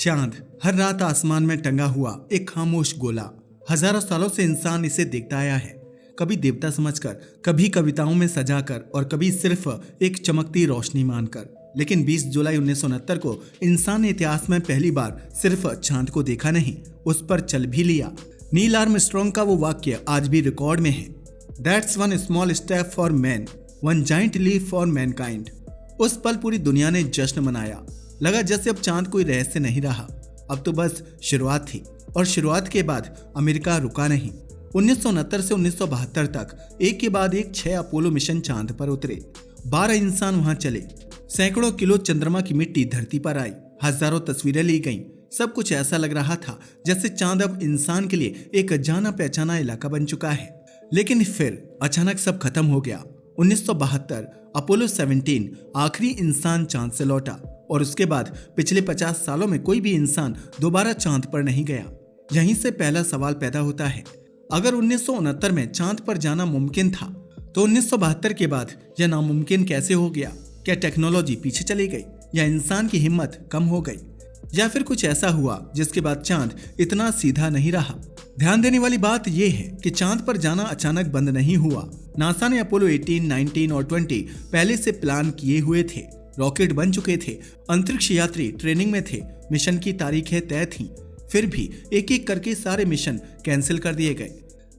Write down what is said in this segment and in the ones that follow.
चांद हर रात आसमान में टंगा हुआ एक खामोश गोला। हजारों सालों से इंसान इसे देखता आया है, कभी देवता समझकर, कभी कविताओं में सजाकर और कभी सिर्फ एक चमकती रोशनी मानकर। लेकिन 20 जुलाई 1969 को इंसान ने इतिहास में पहली बार सिर्फ चांद को देखा नहीं, उस पर चल भी लिया। नील आर्मस्ट्रांग का वो वाक्य आज भी रिकॉर्ड में है, that's one small step for man, one giant leap for mankind. उस पल पूरी दुनिया ने जश्न मनाया। लगा जैसे अब चांद कोई रहस्य नहीं रहा, अब तो बस शुरुआत थी। और शुरुआत के बाद अमेरिका रुका नहीं। 1969 से 1972 तक एक के बाद एक 6 अपोलो मिशन चांद पर उतरे। 12 इंसान वहां चले। सैकड़ों किलो चंद्रमा की मिट्टी धरती पर आई। हजारों तस्वीरें ली गईं। सब कुछ ऐसा लग रहा था जैसे चांद अब इंसान के लिए एक जाना पहचाना इलाका बन चुका है। लेकिन फिर अचानक सब खत्म हो गया। 1972 अपोलो 17 आखिरी इंसान चांद से लौटा और उसके बाद पिछले 50 सालों में कोई भी इंसान दोबारा चांद पर नहीं गया। यहीं से पहला सवाल पैदा होता है, अगर 1969 में चांद पर जाना मुमकिन था तो 1972 के बाद यह नामुमकिन कैसे हो गया? क्या टेक्नोलॉजी पीछे चली गई या इंसान की हिम्मत कम हो गई, या फिर कुछ ऐसा हुआ जिसके बाद चांद इतना सीधा नहीं रहा? ध्यान देने वाली बात यह है कि चांद पर जाना अचानक बंद नहीं हुआ। नासा ने अपोलो 18, 19 और 20 पहले से प्लान किए हुए थे। रॉकेट बन चुके थे, अंतरिक्ष यात्री ट्रेनिंग में थे, मिशन की तारीखें तय थीं। फिर भी एक एक करके सारे मिशन कैंसिल कर दिए गए।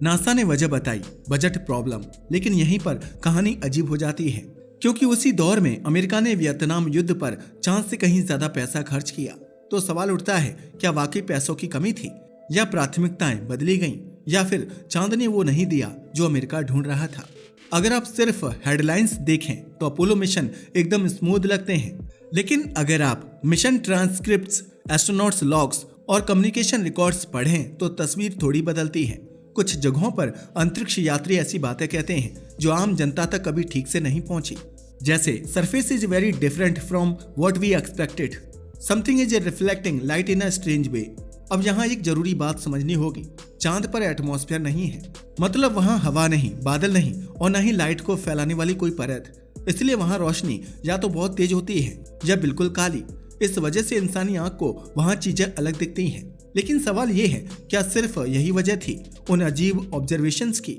नासा ने वजह बताई, बजट प्रॉब्लम। लेकिन यहीं पर कहानी अजीब हो जाती है, क्योंकि उसी दौर में अमेरिका ने वियतनाम युद्ध पर चांद से कहीं ज्यादा पैसा खर्च किया। तो सवाल उठता है, क्या वाकई पैसों की कमी थी, या प्राथमिकताएं बदली गईं, या फिर चांद ने वो नहीं दिया जो अमेरिका ढूंढ रहा था? अगर आप सिर्फ हेडलाइंस देखें तो अपोलो मिशन एकदम स्मूथ लगते हैं, लेकिन अगर आप मिशन ट्रांसक्रिप्ट्स, एस्ट्रोनॉट्स लॉग्स और कम्युनिकेशन रिकॉर्ड्स पढ़ें तो तस्वीर थोड़ी बदलती है। कुछ जगहों पर अंतरिक्ष यात्री ऐसी बातें कहते हैं जो आम जनता तक कभी ठीक से नहीं पहुंची, जैसे surface is very different from what we expected, something is reflecting light in a strange way. अब यहाँ एक जरूरी बात समझनी होगी, चांद पर एटमॉस्फेयर नहीं है, मतलब वहाँ हवा नहीं, बादल नहीं और न ही लाइट को फैलाने वाली कोई परत। इसलिए वहाँ रोशनी या तो बहुत तेज होती है या बिल्कुल काली। इस वजह से इंसानी आंख को वहाँ चीजें अलग दिखती हैं। लेकिन सवाल ये है, क्या सिर्फ यही वजह थी उन अजीब ऑब्जर्वेशंस की?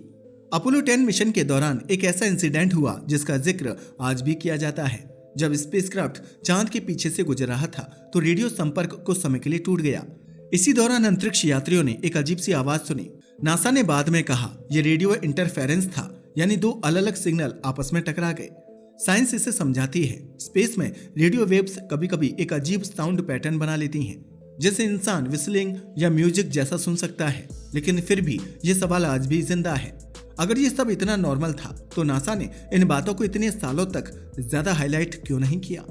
अपोलो 10 मिशन के दौरान एक ऐसा इंसिडेंट हुआ जिसका जिक्र आज भी किया जाता है। जब स्पेसक्राफ्ट चांद के पीछे से गुजर रहा था तो रेडियो संपर्क कुछ समय के लिए टूट गया। इसी दौरान अंतरिक्ष यात्रियों ने एक अजीब सी आवाज सुनी। नासा ने बाद में कहा यह रेडियो इंटरफेरेंस था, यानी 2 अलग-अलग सिग्नल आपस में टकरा गए। साइंस इसे समझाती है, स्पेस में रेडियो वेव्स कभी-कभी एक अजीब साउंड पैटर्न बना लेती हैं, जिसे इंसान विस्लिंग या म्यूजिक जैसा सुन सकता है। लेकिन फिर भी ये सवाल आज भी जिंदा है, अगर ये सब इतना नॉर्मल था तो नासा ने इन बातों को इतने सालों तक ज्यादा हाईलाइट क्यों नहीं किया?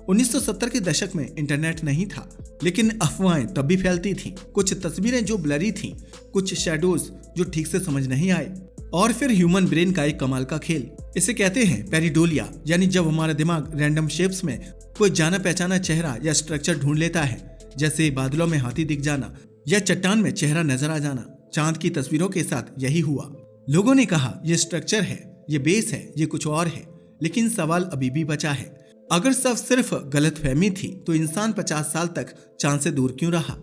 1970 के दशक में इंटरनेट नहीं था, लेकिन अफवाहें तब भी फैलती थीं। कुछ तस्वीरें जो ब्लरी थीं, कुछ शैडोज जो ठीक से समझ नहीं आए, और फिर ह्यूमन ब्रेन का एक कमाल का खेल। इसे कहते हैं पेरिडोलिया, यानी जब हमारा दिमाग रैंडम शेप्स में कोई जाना पहचाना चेहरा या स्ट्रक्चर ढूंढ लेता है, जैसे बादलों में हाथी दिख जाना या चट्टान में चेहरा नजर आ जाना। चांद की तस्वीरों के साथ यही हुआ। लोगों ने कहा ये स्ट्रक्चर है, ये बेस है, ये कुछ और है। लेकिन सवाल अभी भी बचा है, अगर सब सिर्फ गलतफहमी थी तो इंसान 50 साल तक चांद से दूर क्यों रहा?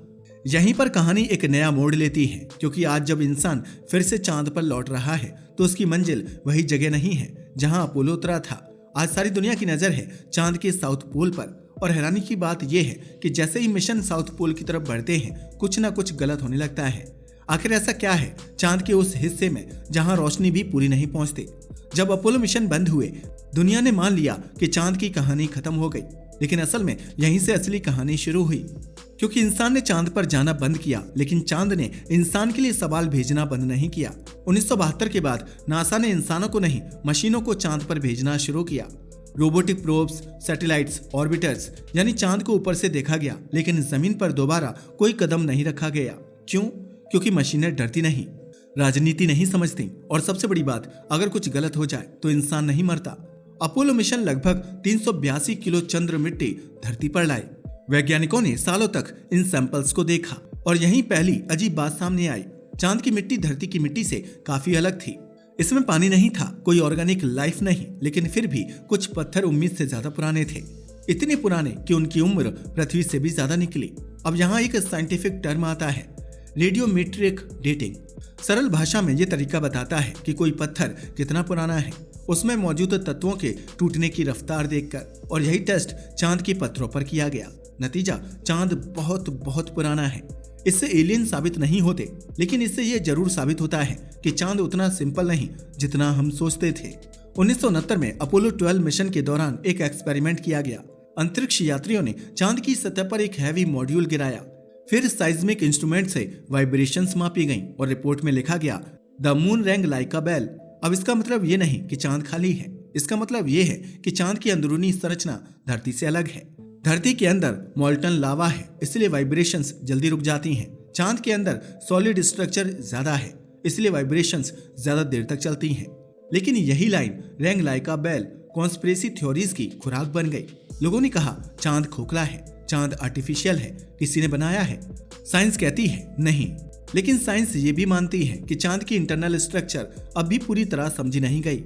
यहीं पर कहानी एक नया मोड़ लेती है, क्योंकि आज जब इंसान फिर से चांद पर लौट रहा है तो उसकी मंजिल वही जगह नहीं है जहां अपोलो उतरा था। आज सारी दुनिया की नजर है चांद के साउथ पोल पर। और हैरानी की बात यह है कि जैसे ही मिशन साउथ पोल की तरफ बढ़ते हैं कुछ ना कुछ गलत होने लगता है। आखिर ऐसा क्या है चांद के उस हिस्से में जहां रोशनी भी पूरी नहीं पहुंचती? जब अपोलो मिशन बंद हुए दुनिया ने मान लिया कि चांद की कहानी खत्म हो गई, लेकिन असल में यहीं से असली कहानी शुरू हुई, क्योंकि इंसान ने चांद पर जाना बंद किया, लेकिन चांद ने इंसान के लिए सवाल भेजना बंद नहीं किया। 1972 के बाद नासा ने इंसानों को नहीं, मशीनों को चांद पर भेजना शुरू किया। रोबोटिक प्रोब्स, सैटेलाइट्स, ऑर्बिटर्स, यानी चांद को ऊपर से देखा गया, लेकिन जमीन पर दोबारा कोई कदम नहीं रखा गया। क्यों? क्योंकि मशीनें डरती नहीं, राजनीति नहीं समझती, और सबसे बड़ी बात, अगर कुछ गलत हो जाए तो इंसान नहीं मरता। अपोलो मिशन लगभग 382 किलो चंद्र मिट्टी धरती पर लाए। वैज्ञानिकों ने सालों तक इन सैंपल्स को देखा और यहीं पहली अजीब बात सामने आई। चांद की मिट्टी धरती की मिट्टी से काफी अलग थी। इसमें पानी नहीं था, कोई ऑर्गेनिक लाइफ नहीं, लेकिन फिर भी कुछ पत्थर उम्मीद से ज्यादा पुराने थे। इतने पुराने कि उनकी उम्र पृथ्वी से भी ज्यादा निकली। अब यहाँ एक साइंटिफिक टर्म आता है, रेडियोमेट्रिक डेटिंग। सरल भाषा में ये तरीका बताता है कि कोई पत्थर कितना पुराना है उसमें मौजूद तत्वों के टूटने की रफ्तार देखकर, और यही टेस्ट चांद के पत्थरों पर किया गया। नतीजा, चांद बहुत बहुत पुराना है। इससे एलियन साबित नहीं होते, लेकिन इससे यह जरूर साबित होता है कि चांद उतना सिंपल नहीं जितना हम सोचते थे। 1969 में अपोलो 12 मिशन के दौरान एक एक्सपेरिमेंट किया गया। अंतरिक्ष यात्रियों ने चांद की सतह पर एक हैवी मॉड्यूल गिराया, फिर साइज्मिक इंस्ट्रूमेंट से वाइब्रेशंस मापी गईं और रिपोर्ट में लिखा गया, the moon rang like a bell. अब इसका मतलब ये नहीं कि चांद खाली है, इसका मतलब ये है कि चांद की अंदरूनी संरचना धरती से अलग है। धरती के अंदर मॉल्टन लावा है, इसलिए वाइब्रेशंस जल्दी रुक जाती हैं। चांद के अंदर सॉलिड स्ट्रक्चर ज्यादा है, इसलिए वाइब्रेशंस ज्यादा देर तक चलती हैं। लेकिन यही line rang like a bell conspiracy theories की खुराक बन गई। लोगों ने कहा चांद खोखला है, चांद आर्टिफिशियल है, किसी ने बनाया है। साइंस कहती है नहीं, लेकिन साइंस ये भी मानती है कि चांद की इंटरनल स्ट्रक्चर अब भी पूरी तरह समझी नहीं गई।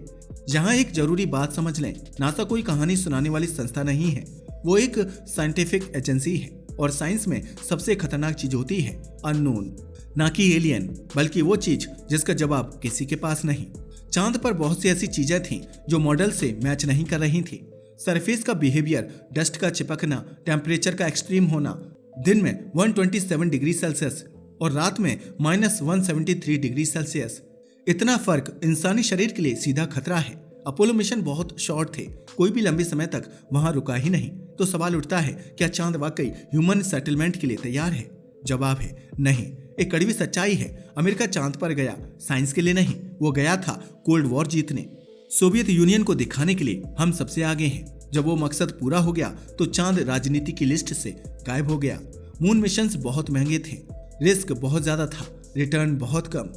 यहाँ एक जरूरी बात समझ लें, नासा कोई कहानी सुनाने वाली संस्था नहीं है, वो एक साइंटिफिक एजेंसी है। और साइंस में सबसे खतरनाक चीज होती है अननोन, ना कि एलियन, बल्कि वो चीज जिसका जवाब किसी के पास नहीं। चांद पर बहुत सी ऐसी चीजें थीं जो मॉडल से मैच नहीं कर रही थी। सरफेस का बिहेवियर, डस्ट का चिपकना, टेम्परेचर का एक्सट्रीम होना, दिन में 127 डिग्री सेल्सियस और रात में -173 डिग्री सेल्सियस। इतना फर्क इंसानी शरीर के लिए सीधा खतरा है। अपोलो मिशन बहुत शॉर्ट थे, कोई भी लंबे समय तक वहां रुका ही नहीं। तो सवाल उठता है, क्या चांद वाकई ह्यूमन सेटलमेंट के लिए तैयार है? जवाब है नहीं। एक कड़वी सच्चाई है, अमेरिका चांद पर गया साइंस के लिए नहीं, वो गया था कोल्ड वॉर जीतने। सोवियत यूनियन को दिखाने के लिए हम सबसे आगे हैं। जब वो मकसद पूरा हो गया तो चांद राजनीति की लिस्ट से गायब हो गया। मून मिशंस बहुत महंगे थे, रिस्क बहुत ज्यादा था, रिटर्न बहुत कम।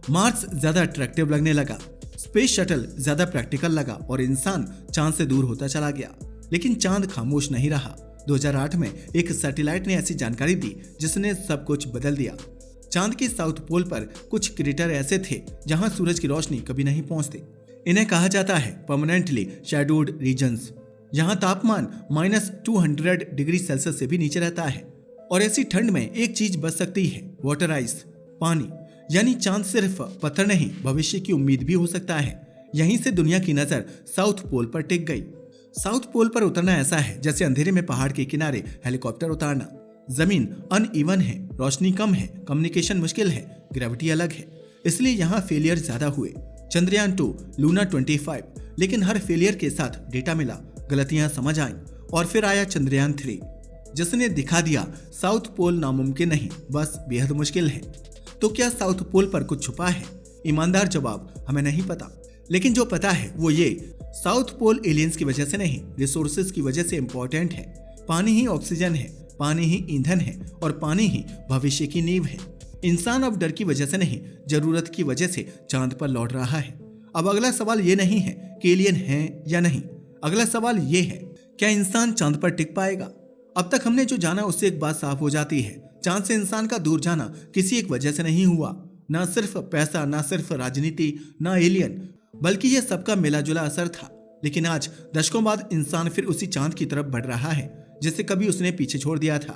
मार्स ज्यादा अट्रैक्टिव लगने लगा, स्पेस शटल ज्यादा प्रैक्टिकल लगा और इंसान चांद से दूर होता चला गया। लेकिन चांद खामोश नहीं रहा। 2008 में एक सैटेलाइट ने ऐसी जानकारी दी जिसने सब कुछ बदल दिया। चांद के साउथ पोल पर कुछ क्रेटर ऐसे थे जहां सूरज की रोशनी कभी नहीं पहुंचती। इन्हें कहा जाता है परमानेंटली शैडोड रीजन्स। यहाँ तापमान -200 डिग्री सेल्सियस से भी नीचे रहता है। और ऐसी ठंड में एक चीज बच सकती है, वाटर आइस, पानी। यानी चांद सिर्फ पत्थर नहीं, भविष्य की उम्मीद भी हो सकता है। यहीं से दुनिया की नजर साउथ पोल पर टिक गई। साउथ पोल पर उतरना ऐसा है जैसे अंधेरे में पहाड़ के किनारे हेलीकॉप्टर उतारना। जमीन अनइवन है, रोशनी कम है, कम्युनिकेशन मुश्किल है, ग्रेविटी अलग है, इसलिए यहाँ फेलियर ज्यादा हुए। चंद्रयान 2, लूना 25, लेकिन हर फेलियर के साथ डेटा मिला, गलतियां समझ आईं और फिर आया चंद्रयान 3 जिसने दिखा दिया साउथ पोल नामुमकिन नहीं, बस बेहद मुश्किल है। तो क्या साउथ पोल पर कुछ छुपा है? ईमानदार जवाब हमें नहीं पता, लेकिन जो पता है वो ये, साउथ पोल एलियंस की वजह से नहीं, रिसोर्सेज की वजह से इंपॉर्टेंट है। पानी ही ऑक्सीजन है, पानी ही ईंधन है और पानी ही भविष्य की नींव है। इंसान अब डर की वजह से नहीं, जरूरत की वजह से चांद पर लौट रहा है। अब अगला सवाल ये नहीं है कि एलियन है या नहीं, अगला सवाल ये है, क्या इंसान चांद पर टिक पाएगा? अब तक हमने जो जाना उससे एक बात साफ हो जाती है, चांद से इंसान का दूर जाना किसी एक वजह से नहीं हुआ। ना सिर्फ पैसा, ना सिर्फ राजनीति, ना एलियन, बल्कि यह सबका मिला जुला असर था। लेकिन आज दशकों बाद इंसान फिर उसी चांद की तरफ बढ़ रहा है जिसे कभी उसने पीछे छोड़ दिया था।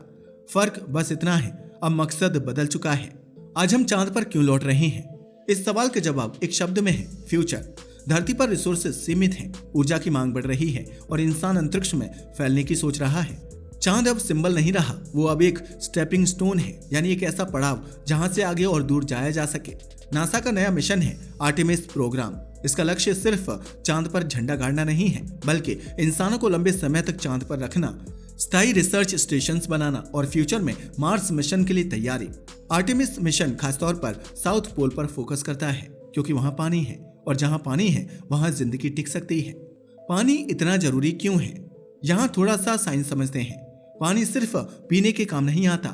फर्क बस इतना है, अब मकसद बदल चुका है। आज हम चांद पर क्यों लौट रहे हैं? इस सवाल का जवाब एक शब्द में है, फ्यूचर। धरती पर रिसोर्सेज सीमित हैं, ऊर्जा की मांग बढ़ रही है और इंसान अंतरिक्ष में फैलने की सोच रहा है। चांद अब सिंबल नहीं रहा, वो अब एक स्टेपिंग स्टोन है, यानी एक ऐसा पड़ाव जहां से आगे और दूर जाया जा सके। नासा का नया मिशन है आर्टेमिस प्रोग्राम। इसका लक्ष्य सिर्फ चांद पर झंडा गाड़ना नहीं है, बल्कि इंसानों को लंबे समय तक चांद पर रखना, स्थायी रिसर्च स्टेशंस बनाना और फ्यूचर में मार्स मिशन के लिए तैयारी। आर्टेमिस मिशन खासतौर पर साउथ पोल पर फोकस करता है क्योंकि वहां पानी है और जहां पानी है वहां जिंदगी टिक सकती है। पानी इतना जरूरी क्यों है? यहाँ थोड़ा सा साइंस समझते हैं। पानी सिर्फ पीने के काम नहीं आता।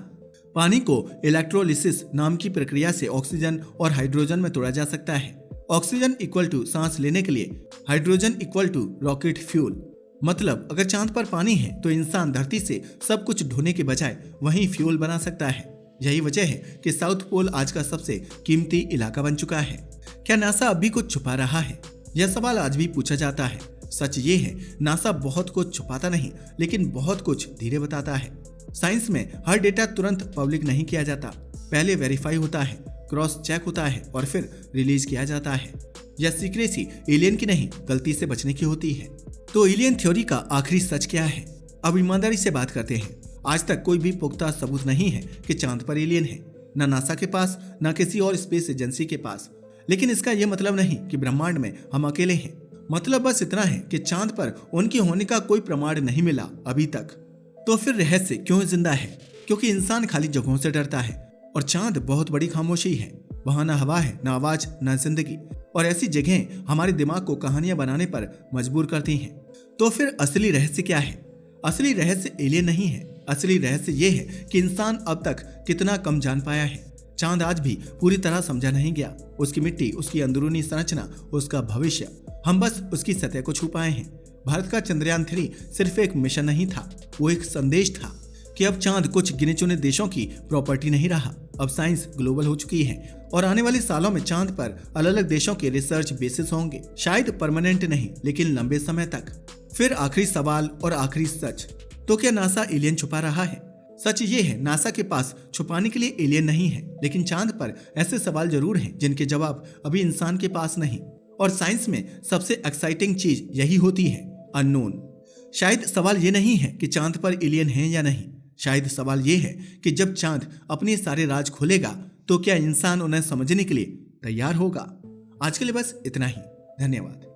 पानी को इलेक्ट्रोलिसिस नाम की प्रक्रिया से ऑक्सीजन और हाइड्रोजन में तोड़ा जा सकता है। ऑक्सीजन इक्वल टू सांस लेने के लिए, hydrogen equal to rocket fuel. मतलब अगर चांद पर पानी है तो इंसान धरती से सब कुछ ढोने के बजाय वहीं फ्यूल बना सकता है। यही वजह है कि साउथ पोल आज का सबसे कीमती इलाका बन चुका है। क्या नासा अब भी कुछ छुपा रहा है? यह सवाल आज भी पूछा जाता है। सच ये है, नासा बहुत कुछ छुपाता नहीं, लेकिन बहुत कुछ धीरे बताता है। साइंस में हर डेटा तुरंत पब्लिक नहीं किया जाता, पहले वेरीफाई होता है, क्रॉस चेक होता है और फिर रिलीज किया जाता है। यह सीक्रेसी एलियन की नहीं, गलती से बचने की होती है। तो एलियन थ्योरी का आखिरी सच क्या है? अब ईमानदारी से बात करते हैं। आज तक कोई भी पुख्ता सबूत नहीं है कि चांद पर एलियन है, न नासा के पास, न किसी और स्पेस एजेंसी के पास। लेकिन इसका यह मतलब नहीं कि ब्रह्मांड में हम अकेले हैं। मतलब बस इतना है कि चांद पर उनके होने का कोई प्रमाण नहीं मिला अभी तक। तो फिर रहस्य क्यों जिंदा है? क्योंकि इंसान खाली जगहों से डरता है और चांद बहुत बड़ी खामोशी है। वहां ना हवा है, ना आवाज, ना जिंदगी। और ऐसी जगहें हमारे दिमाग को कहानियां बनाने पर मजबूर करती हैं। तो फिर असली रहस्य क्या है? असली रहस्य एलियन नहीं है। असली रहस्य ये है कि इंसान अब तक कितना कम जान पाया है। चांद आज भी पूरी तरह समझा नहीं गया। उसकी मिट्टी, उसकी अंदरूनी संरचना, उसका भविष्य, हम बस उसकी सतह को छू पाए हैं। भारत का चंद्रयान 3 सिर्फ एक मिशन नहीं था, वो एक संदेश था कि अब चांद कुछ गिने चुने देशों की प्रॉपर्टी नहीं रहा। अब साइंस ग्लोबल हो चुकी है और आने वाले सालों में चांद पर अलग अलग देशों के रिसर्च बेसिस होंगे। शायद परमानेंट नहीं, लेकिन लंबे समय तक। फिर आखिरी सवाल और आखिरी सच, तो क्या नासा एलियन छुपा रहा है? सच ये है, नासा के पास छुपाने के लिए एलियन नहीं है, लेकिन चांद पर ऐसे सवाल जरूर हैं जिनके जवाब अभी इंसान के पास नहीं। और साइंस में सबसे एक्साइटिंग चीज यही होती है, अननोन। शायद सवाल ये नहीं है कि चांद पर एलियन है या नहीं, शायद सवाल ये है कि जब चांद अपने सारे राज खोलेगा तो क्या इंसान उन्हें समझने के लिए तैयार होगा? आज के लिए बस इतना ही। धन्यवाद।